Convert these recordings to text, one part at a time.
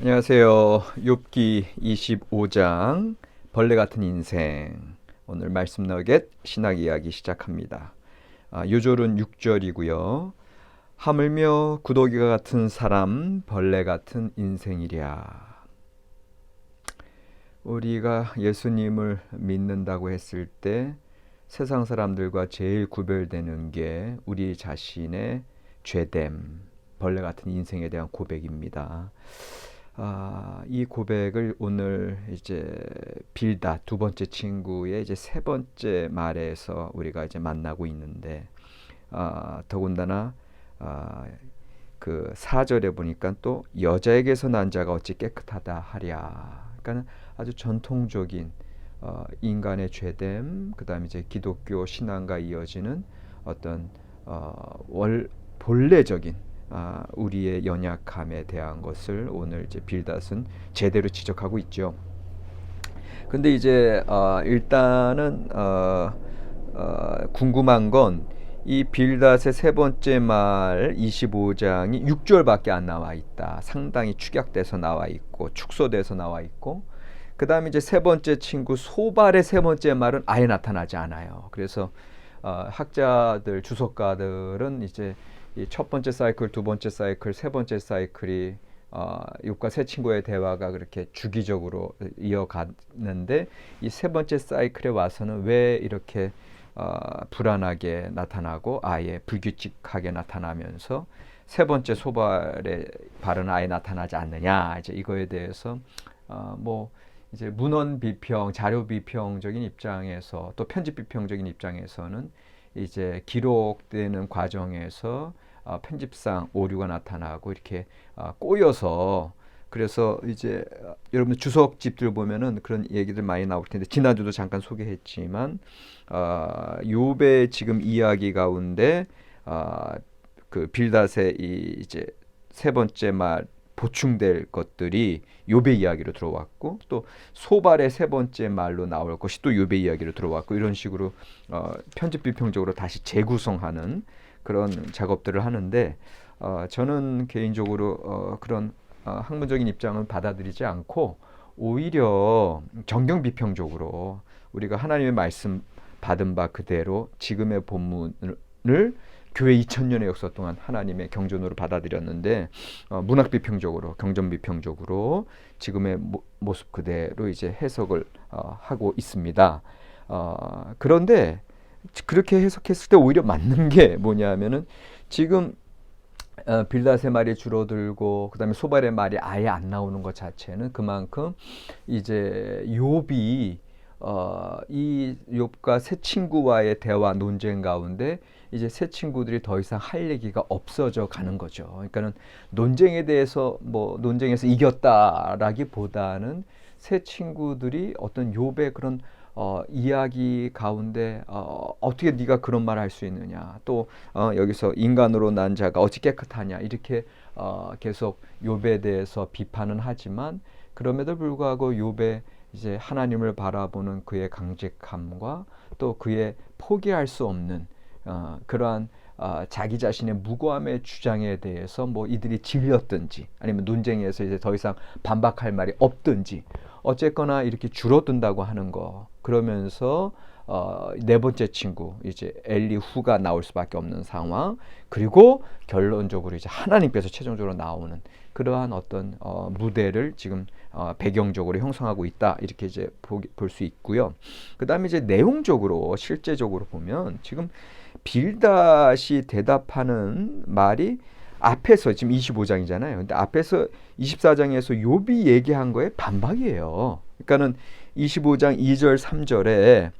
안녕하세요. 욥기 25장 벌레 같은 인생. 오늘 말씀 너겟 신학 이야기 시작합니다. 요절은 6절이고요. 하물며 구더기가 같은 사람 벌레 같은 인생이랴. 우리가 예수님을 믿는다고 했을 때 세상 사람들과 제일 구별되는 게 우리 자신의 죄됨, 벌레 같은 인생에 대한 고백입니다. 이 고백을 오늘 이제 빌다 두 번째 친구의 이제 세 번째 말에서 우리가 이제 만나고 있는데, 더군다나 그 4절에 보니까 또 여자에게서 난 자가 어찌 깨끗하다 하랴. 그러니까 아주 전통적인 인간의 죄됨, 그다음에 이제 기독교 신앙과 이어지는 어떤 본래적인 우리의 연약함에 대한 것을 오늘 이제 빌닷은 제대로 지적하고 있죠. 근데 이제 일단은 궁금한 건 이 빌닷의 세 번째 말 25장이 6절밖에 안 나와 있다. 상당히 축약돼서 나와 있고 축소돼서 나와 있고, 그 다음에 이제 세 번째 친구 소발의 세 번째 말은 아예 나타나지 않아요. 그래서 학자들, 주석가들은 이제 이 첫 번째 사이클, 두 번째 사이클, 세 번째 사이클이 욥과 세 친구의 대화가 그렇게 주기적으로 이어갔는데, 이 세 번째 사이클에 와서는 왜 이렇게 불안하게 나타나고 아예 불규칙하게 나타나면서 세 번째 소발의 발은 아예 나타나지 않느냐, 이제 이거에 대해서 뭐 이제 문헌 비평, 자료 비평적인 입장에서 또 편집 비평적인 입장에서는 이제 기록되는 과정에서 편집상 오류가 나타나고 이렇게 꼬여서, 그래서 이제 여러분 주석집들 보면은 그런 얘기들 많이 나올 텐데, 지난주도 잠깐 소개했지만 욥의 지금 이야기 가운데 그 빌닷의 이제 세 번째 말 보충될 것들이 욥의 이야기로 들어왔고, 또 소발의 세 번째 말로 나올 것이 또 욥의 이야기로 들어왔고, 이런 식으로 편집 비평적으로 다시 재구성하는 그런 작업들을 하는데, 저는 개인적으로 그런 학문적인 입장을 받아들이지 않고 오히려 정경 비평적으로 우리가 하나님의 말씀 받은 바 그대로 지금의 본문을 교회 2000년의 역사 동안 하나님의 경전으로 받아들였는데, 문학 비평적으로, 경전 비평적으로 지금의 모습 그대로 이제 해석을 하고 있습니다. 그런데 그렇게 해석했을 때 오히려 맞는 게 뭐냐면은, 지금 빌닷의 말이 줄어들고 그다음에 소발의 말이 아예 안 나오는 것 자체는 그만큼 이제 욥이 이 욥과 세 친구와의 대화 논쟁 가운데 이제 세 친구들이 더 이상 할 얘기가 없어져 가는 거죠. 그러니까는 논쟁에 대해서 뭐 논쟁에서 이겼다라기보다는 세 친구들이 어떤 욥의 그런 이야기 가운데 어떻게 네가 그런 말 할 수 있느냐, 또 여기서 인간으로 난 자가 어찌 깨끗하냐, 이렇게 계속 욥에 대해서 비판은 하지만, 그럼에도 불구하고 욥의 이제 하나님을 바라보는 그의 강직함과 또 그의 포기할 수 없는 그러한 자기 자신의 무고함의 주장에 대해서 뭐 이들이 질렸든지 아니면 논쟁에서 이제 더 이상 반박할 말이 없든지 어쨌거나 이렇게 줄어든다고 하는 거, 그러면서 네 번째 친구 이제 엘리후가 나올 수밖에 없는 상황, 그리고 결론적으로 이제 하나님께서 최종적으로 나오는 그러한 어떤 무대를 지금 배경적으로 형성하고 있다, 이렇게 이제 볼 수 있고요. 그 다음에 이제 내용적으로 실제적으로 보면 지금 빌닷이 대답하는 말이 앞에서 지금 25장이잖아요. 근데 앞에서 24장에서 욥이 얘기한 거에 반박이에요. 그러니까는 25장 2절 3절에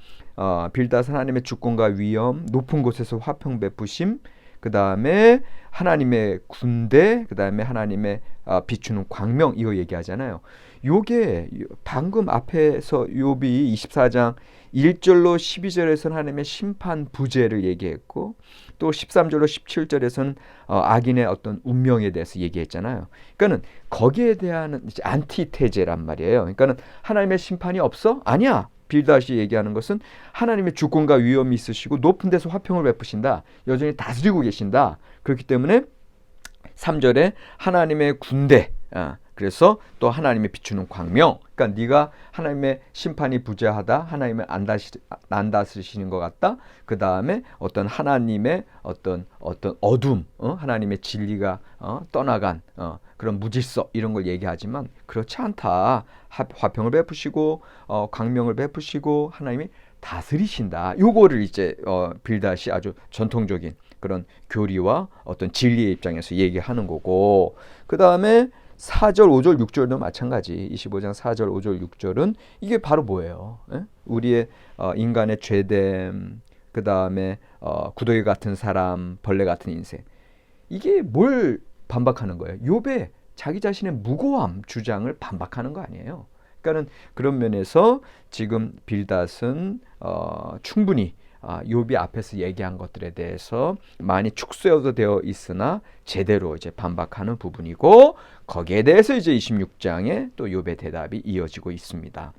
빌닷은 하나님의 주권과 위엄, 높은 곳에서 화평 베푸심, 그 다음에 하나님의 군대, 그 다음에 하나님의 비추는 광명, 이거 얘기하잖아요. 요게 방금 앞에서 욥이 24장 1절로 12절에서는 하나님의 심판 부재를 얘기했고, 또 13절로 17절에서는 악인의 어떤 운명에 대해서 얘기했잖아요. 그러니까는 거기에 대한 안티테제란 말이에요. 그러니까는 하나님의 심판이 없어? 아니야. 빌닷이 얘기하는 것은 하나님의 주권과 위엄이 있으시고 높은 데서 화평을 베푸신다. 여전히 다스리고 계신다. 그렇기 때문에 3절에 하나님의 군대, 그래서 또 하나님의 비추는 광명. 그러니까 네가 하나님의 심판이 부재하다, 하나님의 안 다스리시는 것 같다. 그 다음에 어떤 하나님의 어떤 어둠, 하나님의 진리가 떠나간 그런 무질서 이런 걸 얘기하지만 그렇지 않다. 화평을 베푸시고 광명을 베푸시고 하나님이 다스리신다. 요거를 이제 빌닷이 아주 전통적인 그런 교리와 어떤 진리의 입장에서 얘기하는 거고, 그 다음에 4절, 5절, 6절도 마찬가지. 25장 4절, 5절, 6절은 이게 바로 뭐예요? 에? 우리의 인간의 죄됨, 그 다음에 구더기 같은 사람, 벌레 같은 인생. 이게 뭘 반박하는 거예요? 욥의 자기 자신의 무고함 주장을 반박하는 거 아니에요? 그러니까는 그런 면에서 지금 빌닷은 충분히 욥이 앞에서 얘기한 것들에 대해서 많이 축소되어 있으나 제대로 이제 반박하는 부분이고, 거기에 대해서 이제 26장에 또 욥의 대답이 이어지고 있습니다.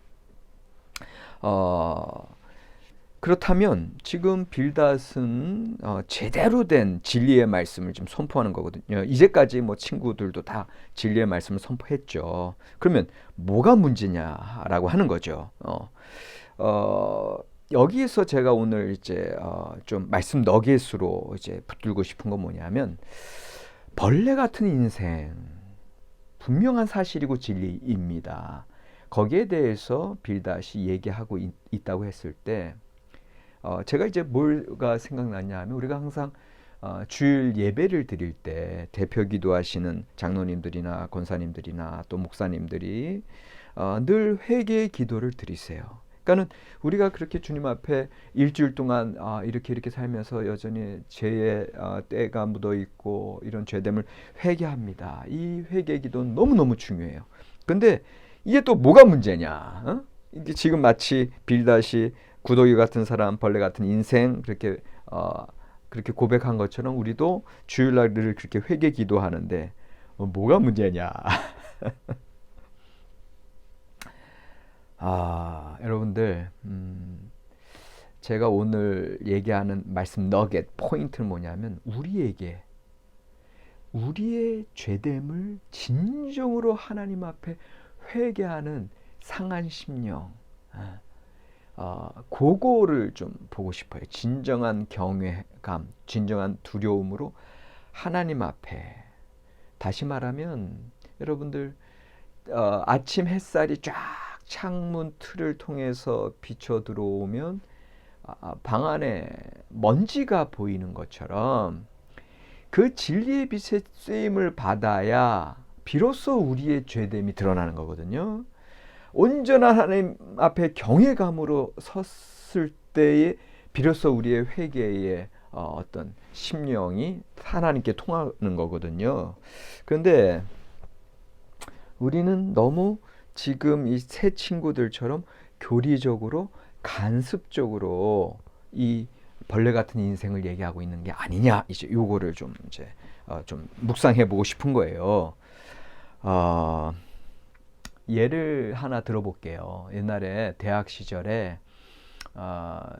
그렇다면 지금 빌닷은 제대로 된 진리의 말씀을 지금 선포하는 거거든요. 이제까지 뭐 친구들도 다 진리의 말씀을 선포했죠. 그러면 뭐가 문제냐라고 하는 거죠. 여기에서 제가 오늘 이제 좀 말씀 너겟으로 이제 붙들고 싶은 건 뭐냐면, 벌레 같은 인생 분명한 사실이고 진리입니다. 거기에 대해서 빌닷이 얘기하고 있다고 했을 때 제가 이제 뭐가 생각나냐 하면, 우리가 항상 주일 예배를 드릴 때 대표 기도하시는 장로님들이나 권사님들이나 또 목사님들이 늘 회개의 기도를 드리세요. 그러니까는 우리가 그렇게 주님 앞에 일주일 동안 이렇게 살면서 여전히 죄의 때가 묻어 있고 이런 죄됨을 회개합니다. 이 회개 기도는 너무너무 중요해요. 근데 이게 또 뭐가 문제냐? 이게 지금 마치 빌닷이 구더기 같은 사람, 벌레 같은 인생 그렇게 고백한 것처럼 우리도 주일날 늘 그렇게 회개 기도하는데 뭐가 문제냐? 여러분들, 제가 오늘 얘기하는 말씀 너겟 포인트는 뭐냐면, 우리의 죄됨을 진정으로 하나님 앞에 회개하는 상한 심령, 그거를 좀 보고 싶어요. 진정한 경외감, 진정한 두려움으로 하나님 앞에. 다시 말하면 여러분들, 아침 햇살이 쫙 창문 틀을 통해서 비쳐 들어오면 방 안에 먼지가 보이는 것처럼 그 진리의 빛의 쓰임을 받아야 비로소 우리의 죄됨이 드러나는 거거든요. 온전한 하나님 앞에 경외감으로 섰을 때에 비로소 우리의 회개의 어떤 심령이 하나님께 통하는 거거든요. 그런데 우리는 너무 지금 이 세 친구들처럼 교리적으로 간습적으로 이 벌레 같은 인생을 얘기하고 있는 게 아니냐, 이제 요거를 좀 묵상해 보고 싶은 거예요. 예를 하나 들어볼게요. 옛날에 대학 시절에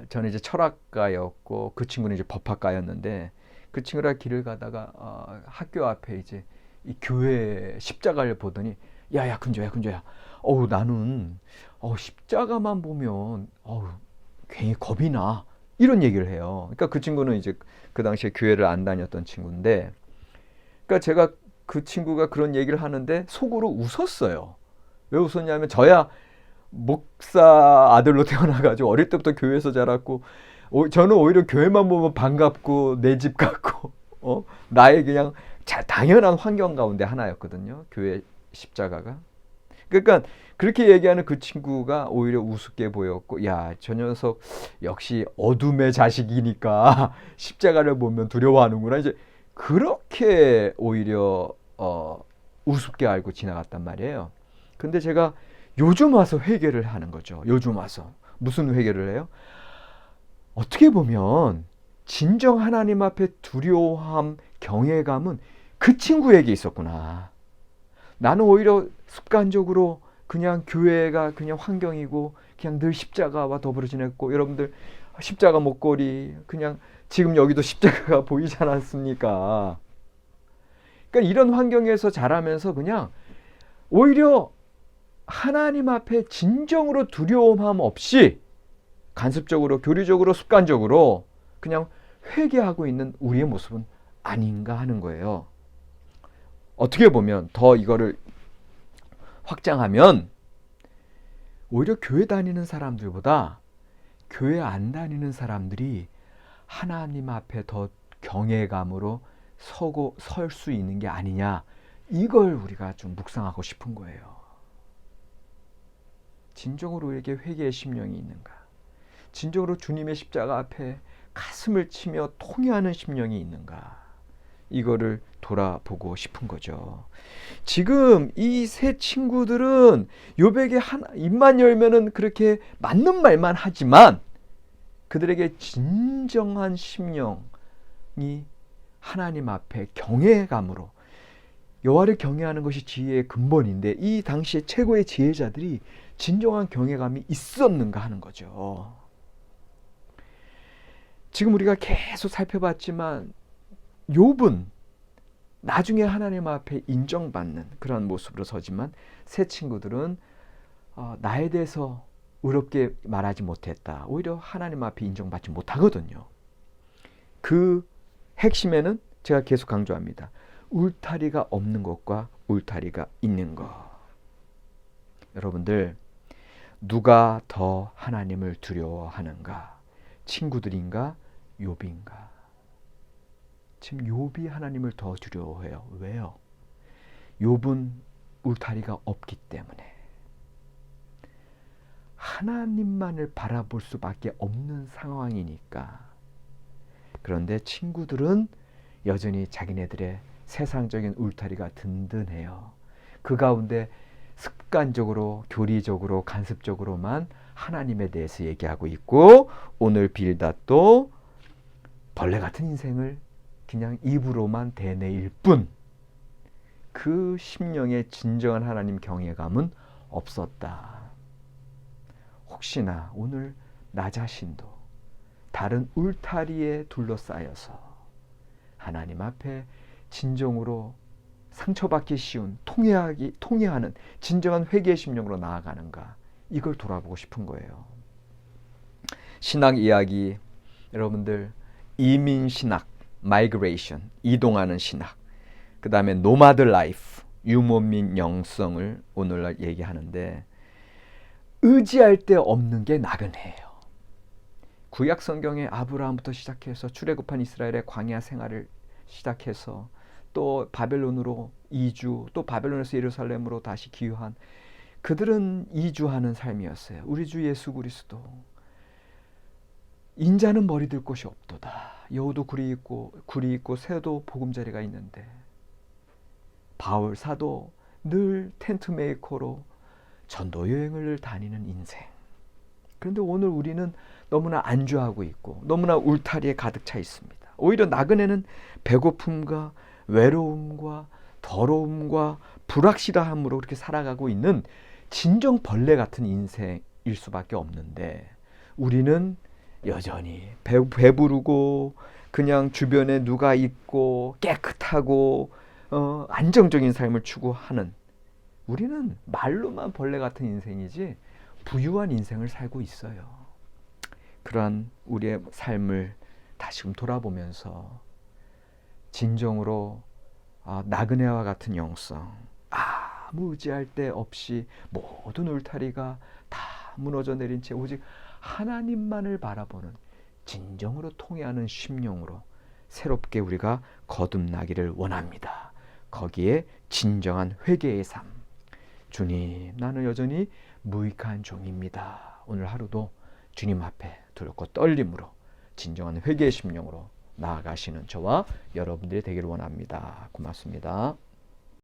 저는 이제 철학과였고 그 친구는 이제 법학과였는데, 그 친구랑 길을 가다가 학교 앞에 이제 이 교회 십자가를 보더니, 야야 근조야, 나는 십자가만 보면 괜히 겁이 나, 이런 얘기를 해요. 그러니까 그 친구는 이제 그 당시에 교회를 안 다녔던 친구인데, 그러니까 제가 그 친구가 그런 얘기를 하는데 속으로 웃었어요. 왜 웃었냐면, 저야 목사 아들로 태어나가지고 어릴 때부터 교회에서 자랐고, 저는 오히려 교회만 보면 반갑고 내 집 같고 나의 그냥 당연한 환경 가운데 하나였거든요, 교회 십자가가. 그러니까 그렇게 얘기하는 그 친구가 오히려 우습게 보였고, 야, 저 녀석 역시 어둠의 자식이니까 십자가를 보면 두려워하는구나, 이제 그렇게 오히려 우습게 알고 지나갔단 말이에요. 근데 제가 요즘 와서 회개를 하는 거죠. 요즘 와서 무슨 회개를 해요? 어떻게 보면 진정 하나님 앞에 두려워함, 경외감은 그 친구에게 있었구나. 나는 오히려 습관적으로 그냥 교회가 그냥 환경이고 그냥 늘 십자가와 더불어 지냈고, 여러분들 십자가 목걸이, 그냥 지금 여기도 십자가가 보이지 않았습니까? 그러니까 이런 환경에서 자라면서 그냥 오히려 하나님 앞에 진정으로 두려움함 없이 간습적으로, 교리적으로, 습관적으로 그냥 회개하고 있는 우리의 모습은 아닌가 하는 거예요. 어떻게 보면 더 이거를 확장하면 오히려 교회 다니는 사람들보다 교회 안 다니는 사람들이 하나님 앞에 더 경외감으로 설 수 있는 게 아니냐, 이걸 우리가 좀 묵상하고 싶은 거예요. 진정으로 우리에게 회개의 심령이 있는가? 진정으로 주님의 십자가 앞에 가슴을 치며 통회하는 심령이 있는가? 이거를 돌아보고 싶은 거죠. 지금 이 세 친구들은 욥에게 입만 열면은 그렇게 맞는 말만 하지만 그들에게 진정한 심령이 하나님 앞에 경외감으로, 여호와를 경외하는 것이 지혜의 근본인데 이 당시에 최고의 지혜자들이 진정한 경외감이 있었는가 하는 거죠. 지금 우리가 계속 살펴봤지만 욥은 나중에 하나님 앞에 인정받는 그런 모습으로 서지만 세 친구들은 나에 대해서 의롭게 말하지 못했다. 오히려 하나님 앞에 인정받지 못하거든요. 그 핵심에는 제가 계속 강조합니다. 울타리가 없는 것과 울타리가 있는 것. 여러분들, 누가 더 하나님을 두려워하는가? 친구들인가? 욥인가? 지금 욥이 하나님을 더 두려워해요. 왜요? 욥은 울타리가 없기 때문에 하나님만을 바라볼 수밖에 없는 상황이니까. 그런데 친구들은 여전히 자기네들의 세상적인 울타리가 든든해요. 그 가운데 습관적으로, 교리적으로, 간습적으로만 하나님에 대해서 얘기하고 있고, 오늘 빌닷도 벌레 같은 인생을 그냥 입으로만 대내일 뿐, 그 심령의 진정한 하나님 경외감은 없었다. 혹시나 오늘 나 자신도 다른 울타리에 둘러싸여서 하나님 앞에 진정으로 상처받기 쉬운, 통회하는 진정한 회개의 심령으로 나아가는가, 이걸 돌아보고 싶은 거예요. 신학 이야기, 여러분들 이민 신학, 마이그레이션, 이동하는 신학, 그 다음에 노마드 라이프, 유목민 영성을 오늘날 얘기하는데, 의지할 데 없는 게 나그네예요. 구약 성경에 아브라함부터 시작해서 출애굽한 이스라엘의 광야 생활을 시작해서 또 바벨론으로 이주, 또 바벨론에서 예루살렘으로 다시 귀환, 그들은 이주하는 삶이었어요. 우리 주 예수 그리스도 인자는 머리 들 곳이 없도다. 여우도 굴이 있고 새도 보금자리가 있는데, 바울 사도 늘 텐트 메이커로 전도 여행을 다니는 인생. 그런데 오늘 우리는 너무나 안주하고 있고 너무나 울타리에 가득 차 있습니다. 오히려 나그네는 배고픔과 외로움과 더러움과 불확실함으로 그렇게 살아가고 있는 진정 벌레 같은 인생일 수밖에 없는데, 우리는 여전히 배부르고 그냥 주변에 누가 있고 깨끗하고 안정적인 삶을 추구하는, 우리는 말로만 벌레 같은 인생이지 부유한 인생을 살고 있어요. 그러한 우리의 삶을 다시금 돌아보면서 진정으로 나그네와 같은 영성, 아무 의지할 데 없이 모든 울타리가 다 무너져 내린 채 오직 하나님만을 바라보는 진정으로 통회하는 심령으로 새롭게 우리가 거듭나기를 원합니다. 거기에 진정한 회개의 삶. 주님, 나는 여전히 무익한 종입니다. 오늘 하루도 주님 앞에 두렵고 떨림으로 진정한 회개의 심령으로 나아가시는 저와 여러분들이 되기를 원합니다. 고맙습니다.